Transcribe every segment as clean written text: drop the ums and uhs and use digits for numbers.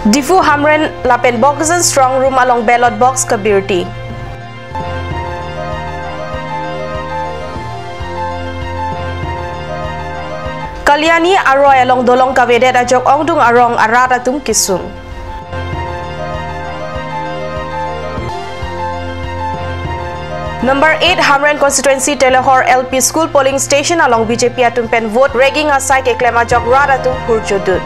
Difu Hamren Lapen Boxen strong room along ballot box Kabirti. Kalyani Aroy along Dolong Kavedet ajok ongdung arong araratum kisung. Number 8 Hamren Constituency Telehor LP School polling station along BJP atumpen vote ragging aside eklema jok raratum hurjudut.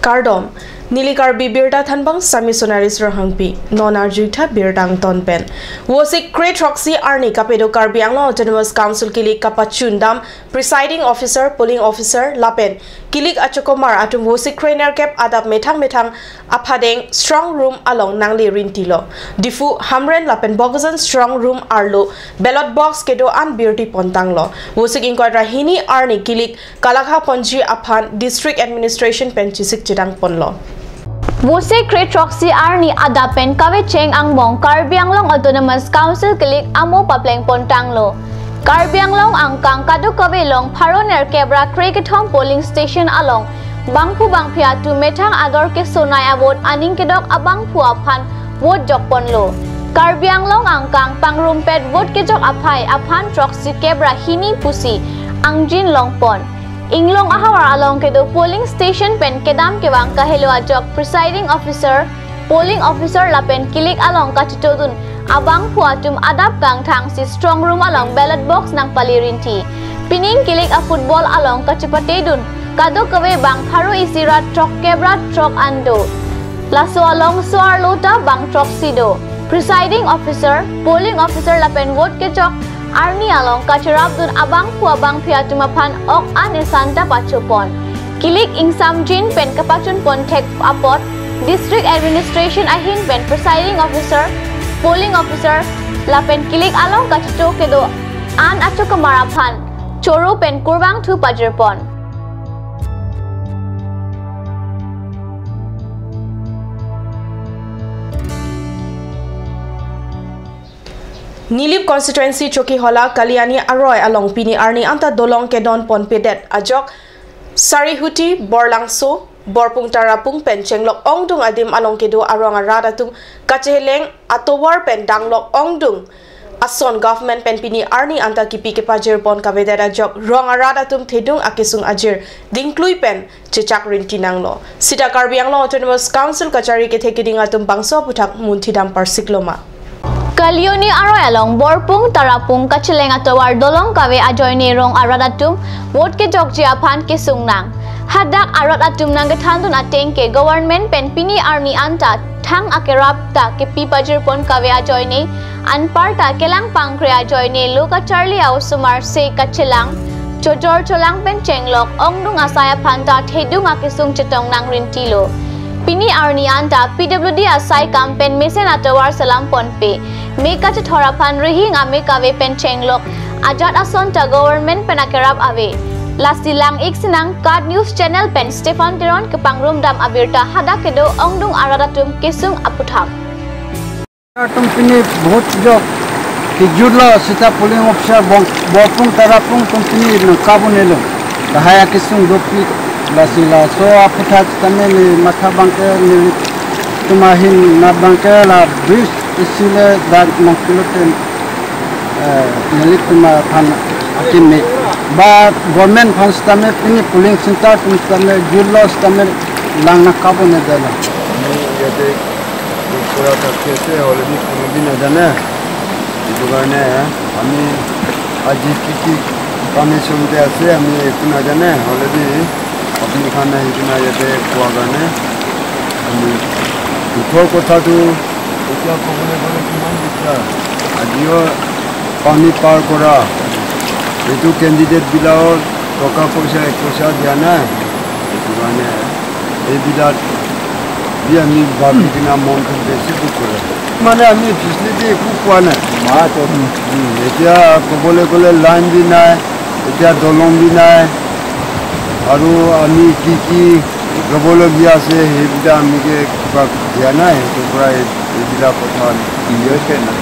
Kardom Nilikar Birda Thanbang Sami Sonaris Rahangpi Nonar Juta Birdang Tonpen Wosik Great Roxy Arni Kapedo Karbiang Autonomous Council Kilik Kapachundam Presiding Officer Polling Officer Lapen Kilik Achokomar Atum Wosik Trainer Cap Adap Metang Apadeng Strong Room along Nangli Rintilo Difu Hamren Lapen Bogazan Strong Room Arlo Ballot Box Kedo An Birti Pontanglo Wosik Inquadra Hini Arni Kilik Kalakha Ponji Apan District Administration Penchisik Chidang Ponlo Wosik Great Roxy Arni Adapen Kawe Cheng Angmong Karbianglong Autonomous Council Kilik Amo Papleng Pontanglo Karbianglong Angkang Kadu Kawe Long Paroner Kebra Krikethom Polling Station along Bangpu Bangpia to Metang Agor ke Sonai Awot Aning Kedok Abang Puapan Wot Jok Ponlo Karbianglong Angkang Pangrumpet Wot Kejok Apai Apan Roxy Kebra Hini Pusi Angjin Longpon Inglong ahawar along kedo polling station pen kedam kewang kahelo ajok presiding officer polling officer lapen kilik along katitodun abang puatum adap kang thang si strong room along ballot box nang palirinti pining kilik a football along kachipatedun kado kawe bang kharo isira trok kebra trok ando laso along soar lota bang trok sido presiding officer polling officer lapen vote kejok Arni along kacharabdun abang puabang piatumapan ok anesanta pachupon. Kilik ingsam jin pen kapachun pontek apot. District Administration ahin pen presiding officer, polling officer, lapen kilik along kachuto kedo an acho kamarapan. Choro pen kurbang tu pajerpon. Nilip Constituency Choki Hola Kalyani Aroy along Pini Arni Anta Dolong Kedon Pon Pedet Ajok Sarihuti Borlangso Borpung Tarapung Penchenglok Ongdung Adim along Kedo Arong Aradatum Kacheheleng Atowar Pendanglok Ongdung Ason Government Pen Pini Arni Anta Kipi Kepajir Pon Kavedet Ajok Rong Aradatum Thedung Akisung Ajir Dinglui Pen Chichak Rintinanglo Sita Karbianglo Autonomous Council Kachari Kethekeding Atum Bangso Putak Muntidam Parsikloma Kalyoni Aroy along Borpung Tarapung Kacheleng Atawar Dolong Kawe Ajoyni Rong Aradatum Wot ke Jokji Apan ke Sungnang Hadak Aradatum nang Gethandun Ateng ke Government Pen Pini Arni Anta Thang Akerap ta ke Pipajir Pon Kawe Ajoyni Anparta Kelang Pangkre Ajoyni Luka Charlie Ausumar Se Kachelang Chojor Cholang Pen Chenglok Ongdung Asaya Panta Thedung Akisung Chetong Nang Rintilo Pini Arni Anta PWD Asai Kampen Mesen Atawar Salam Ponpe Meka Chitharapan Rihing Ame Kawe Pen Chenglok Ajat Asonta Government Penakerap Ave Lasilang Iksinang Card News Channel Pen Stefan Teron Kepangrum Dam Abirta Hadakedo Ongdung Aradatum Kisung Aputham Atum Pini Bhut Jok Kijurla Sita Polling Officer Borpung Tarapung Tumpini Kabunelo Dahaya Kisung Dopi Lasila so aputat kami ni mata bangke ni tumahin na bangke la bis isile dan mengkulutin milik tuma pan akimi ba government funds tame ini polling center tame jullos tame lang nakabon edala jadi pura terkese oleh ni kumudin adana itu karena kami aji kiki kami sunte ase kami itu adana oleh ni अपनी खाना इतना ये कुआ करने उठो को था तो उसका कोने कोने किमान दिखा आजियो पानी पार करा ये तो कैंडिडेट बिलाओ टोका पैसा दिया ना दुकाने ये बिला भी हमें बाकी किना माउंटेन बेसिक बुक करा माने हमें फैसिलिटी कुआ ना माँ तो ये क्या कोले लाइन भी ना ये क्या दोलों भी ना आरु आमी की गबोलो बिया से हेबिदा आमी के दिया ना है तो पूरा हेबिदा पठान ये के ना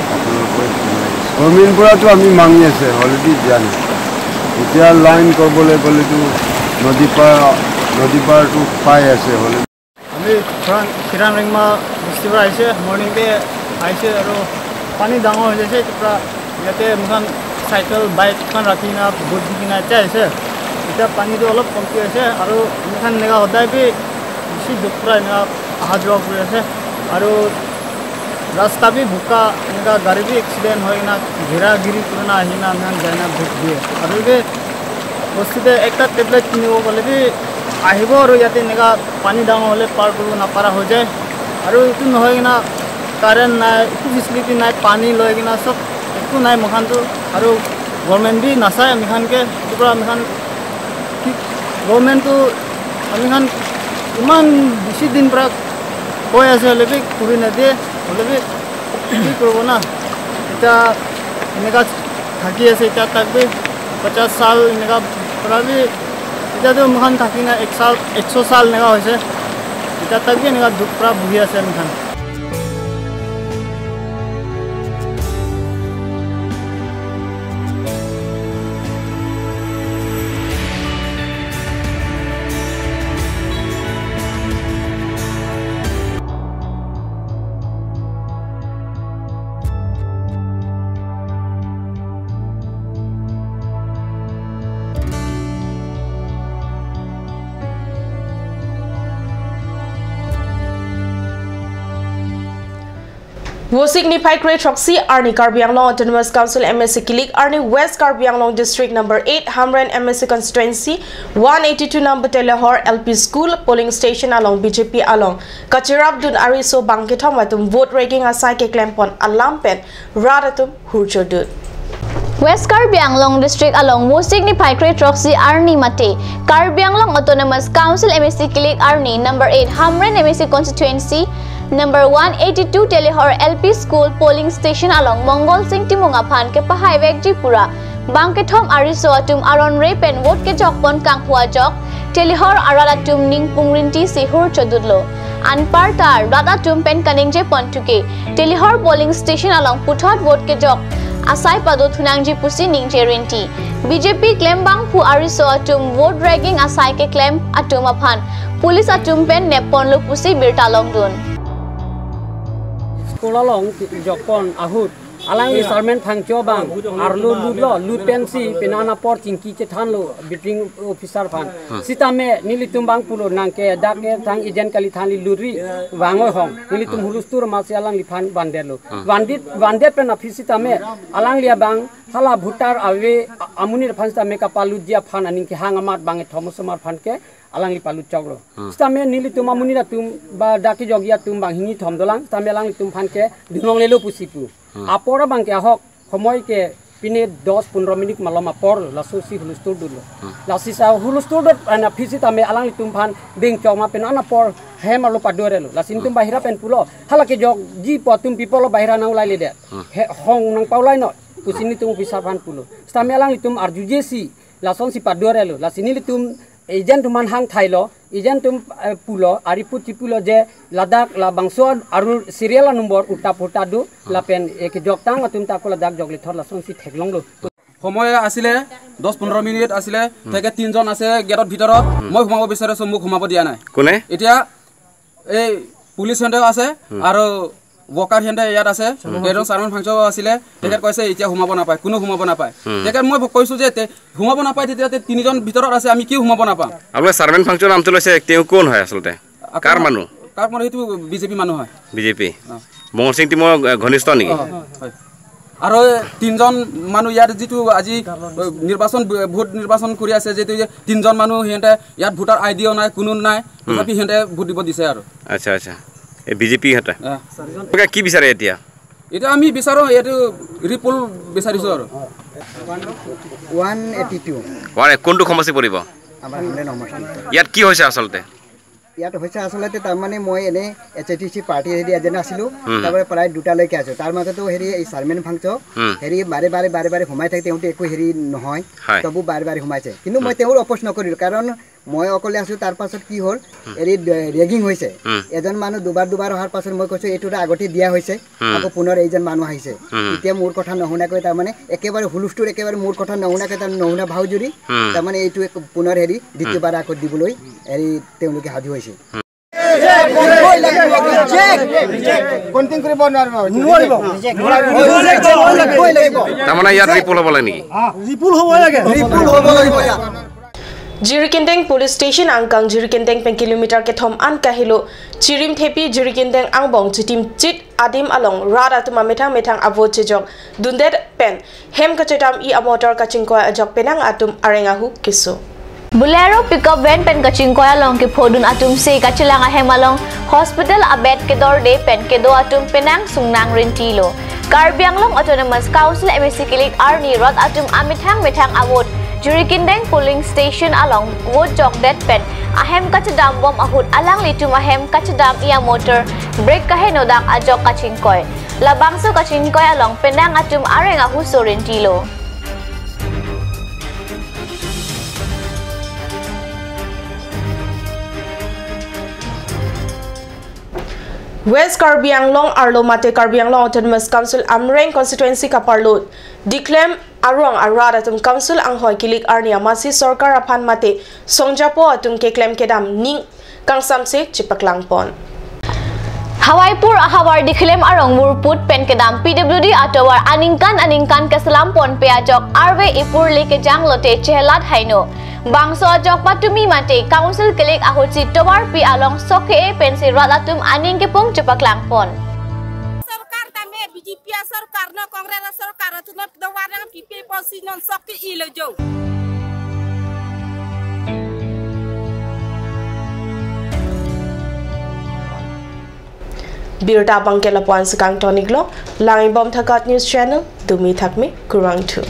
गवर्नमेंट पूरा तो आमी मांगे से ऑलरेडी दिया ना इतना लाइन को बोले तो नदी पर तो पाए ऐसे अभी थोड़ा किरान रिंग में बिस्ती पर आइसे मॉर्निंग पे आइसे और पानी डांगो हो जैसे पूरा याते मुखान साइकिल बाइक खान रखी ना बोट दी ना चाहिए इतना पानी तो अलग कम की ऐसे और मुखान नेगा होता है भी इसी दुपरा नेगा आहा जावा पूरे ऐसे और रास्ता भी भूखा नेगा गाड़ी भी एक्सीडेंट हो ना घेरा गिरी करना ही ना मुखान जाना भूख दिए और भी बस्ती एक टेबलेट किनिब गले भी আহিব और याते नेगा पानी डांगो होले पार करब ना पारा हो जाए और इतु নহয় ना कारेन्ट ना फैसिलिटी ना पानी लय किना सब একো নাই মখানটো আৰু গভৰ্ণমেণ্ট বি নাচায় আমিখানকে পুৰা আমিখান কি গভৰ্ণমেণ্টটো আমিখান ইমান বেছি দিন পৰা কৈ আছে হ'লে বি কৰি নিদিয়ে হ'লে বি কি কৰিব না এতিয়া এনেকুৱা থাকি আছে এতিয়া তাক বি 50 साल এনেকুৱা পৰা বি এতিয়াতো আমিখান থাকি না 100 साल এনেকুৱা হৈছে এতিয়া তাক বি এনেকুৱা দুখ পৰা ভুগি আছে আমিখান Wo signify Great Roxy Arni Karbi Anglong Autonomous Council MSC Kilik Arni West Karbi Anglong District number 8 Hamran MSC Constituency 182 number Telehor LP School polling station along BJP along Kachirab Dun Ariso Bangkithom Watum vote ranking asai ke klempon alampen Radatum Hurcho Dun West Karbi Anglong District along wo signify Great Roxy Arni Mate Karbi Anglong Autonomous Council MSC Kilik Arni number 8 Hamran MSC Constituency Number 182 Telehor LP School polling station along Mongol Singh Timunga Phan ke Pahai Vek Jipura Bangkethom Ariso Atum Aron Repen vote ke Jokpon Kangphua Jok Telehor Aradatum Ning Pungrinti Sihur Chodudlo Anpartar Radatum Pen Kaningje Pontuke Telehor polling station along Puthot vote ke Jok Asai Pado Thunangji Pusi Ningje Rinti BJP claim Bangphu Ariso Atum vote dragging asai ke claim Atum Aphan Police Atum Pen Nepon Lo Pusi Birtalong Dun Kulalong Jokpon Ahut Alang Sarmen Thangcho Bang Arlu Ludlo Lutensi Penana Port Chinki Chethanlo Bitring Officer Fan Sitame Nilitum Bang Pulo Nanke Dake Thang Ijen Kali Thani Ludri Wango Hong Nilitum Hulustur Masi Alang Lipan Bandelo Vandet Pen Afisitame Alang Lia Bang Hala Bhutar Awe Amunir Fansta Meka Paludia Fan Aninki Hangamat Bang Thomasomar Fanke Alang li palut choglo stame nili tuma munira tum ba daki jogia tum bang hingi thomdolang stame alang tum phanke dinong lelo pusipu apora bangke ahok khomoy ke pine 10-15 minit malama por la sosi hulustur dulo la sisa hulustur dot ana phisi tame alang tum phan beng choma pen ana por hemalo padorelo la sintum bahira pen pulo halake jog ji potum pipolo bahira na ulai lede hong nang paulai no pusini tum bisa phan pulo stame alang tum arjujesi la son si padorelo la sinili tum Ijen tuman hang Thailo, ijen tum pulo, ariput pulo je ladak la bangso arul serial number utaputadu la pen ek joktang atum takola dak jogli thor la sonsi theklong lo. সময় আসলে 10-15 minute আসলে থেকে তিনজন আছে গেটৰ ভিতৰত মই ঘুমাব বিচাৰিছো মোক ঘুমাব দিয়া নাই কোনে এতিয়া এই পুলিশ হেন্ডে আছে আৰু ওয়াকাৰ হেন্ডে ইয়াত আছে এজন সাৰমন ফাংচন আছিলে তেখেত কৈছে এতিয়া ঘুমাব নাপায় কোনো ঘুমাব নাপায় তেখেত মই কৈছো যে ঘুমাব নাপায় তেতিয়া তিনিজন ভিতৰত আছে আমি কি ঘুমাব নাপাম আপোনাৰ সাৰমন ফাংচন নামটো লৈছে তেওঁ কোন হয় আসলতে কাৰ মানুহ এইটো বিজেপি মানুহ হয় বিজেপি মংগল সিং টিমৰ ঘনিষ্ঠ নেকি আৰু তিনজন মানুহ ইয়াত যেটো আজি নিৰ্বাচন ভোট নিৰ্বাচন কৰি আছে যেটো তিনজন মানুহ হেন্তে ইয়াত ভোটাৰ আইডিও নাই কোনো নাই তথাপি হেন্তে ভোট দিব দিছে আৰু আচ্ছা আচ্ছা এই বিজেপি হতে ওকে কি বিচাৰে এতিয়া এটা আমি বিচাৰো এটো ৰিপোল বিচাৰিছো আৰু 182 ওয়াৰে কোনটো সমস্যা পৰিব আমাৰ হামলে নম্বৰ ইয়াত কি হৈছে আসলতে ইয়াত হৈছে আসলতে তাৰ মানে মই এনে এইচটিসি পাৰ্টি হেৰি এজন আছিলো তাৰপৰা প্ৰায় দুটা লৈকে আছো তাৰ মাজতো হেৰি এই সাৰমেন ফাংচো হেৰি বাৰে ঘুমাই থাকে তেওঁতে একো হেৰি নহয় তবু বাৰে ঘুমাইছে কিন্তু মই তেওঁৰ অপোজ নকৰিলো কাৰণ মই অকলে আছো তাৰ পাছত কি হ'ল এৰি ৰেগিং হৈছে এজন মানুহ দুবাৰ অহাৰ পাছত মই কৈছো এইটো আগতে দিয়া হৈছে আকৌ পুনৰ এইজন মানুহ আহিছে এতিয়া মোৰ কথা নহুনাকৈ তাৰ মানে একেবাৰে হুলুষ্টুৰ একেবাৰে মোৰ কথা নহুনাকৈ তাৰ নহুনা ভাউজুৰি তাৰ মানে এইটো পুনৰ হেৰি দ্বিতীয়বাৰ আকৌ দিবলৈ হেৰি তেওঁলোকে হাজি হৈছে তাৰমানে ইয়াত ৰিপোল হ'ব লাগে নেকি Jirikindeng Police Station angkang Jirikindeng pen kilometer ke thom an kahilo chirim thepi Jirikindeng angbong chitim chit adim along rada tuma metang metang avo chejok dundet pen hem kachetam I amotor kachingko ajok penang atum arengahu kiso Bolero pickup van pen kachingkoya long ke phodun atum se kachilang ahemalong hospital abet ke dorde pen ke do atum penang sungnang rentilo Karbi Anglong Autonomous Council MSC Kilik Arni Rod atum amithang metang awot Jirikindeng polling station along wood jog that pen ahem kachadam bom ahut alang litum ahem kachadam ia motor break kahenodak ajok kachingkoy labangso kachingkoy along penang atum areng ahu sorentilo West Karbi Anglong Arlo Mate Karbi Anglong Autonomous Council Amreng Constituency Kaparlot declaim arong arad atum council ang hoy kilik arnia masi sarkar aphan mate songjapo atum ke claim kedam ning kangsam se chipaklangpon Hawaipur ahawar declaim arong murput pen kedam PWD atawar aningkan keselampon peajok arwe ipur leke janglote chehelat haino bangso ajok patumi mate council kilik ahutsi tomar pi along soke e pensi radatum aning kepung chipaklangpon BJP सरकार न कांग्रेस सरकार त न दवारा PP पसी न सकि इले जो Birta bangkela puan sekang toniklo langi bom thakat news channel dumi thakme kurang thu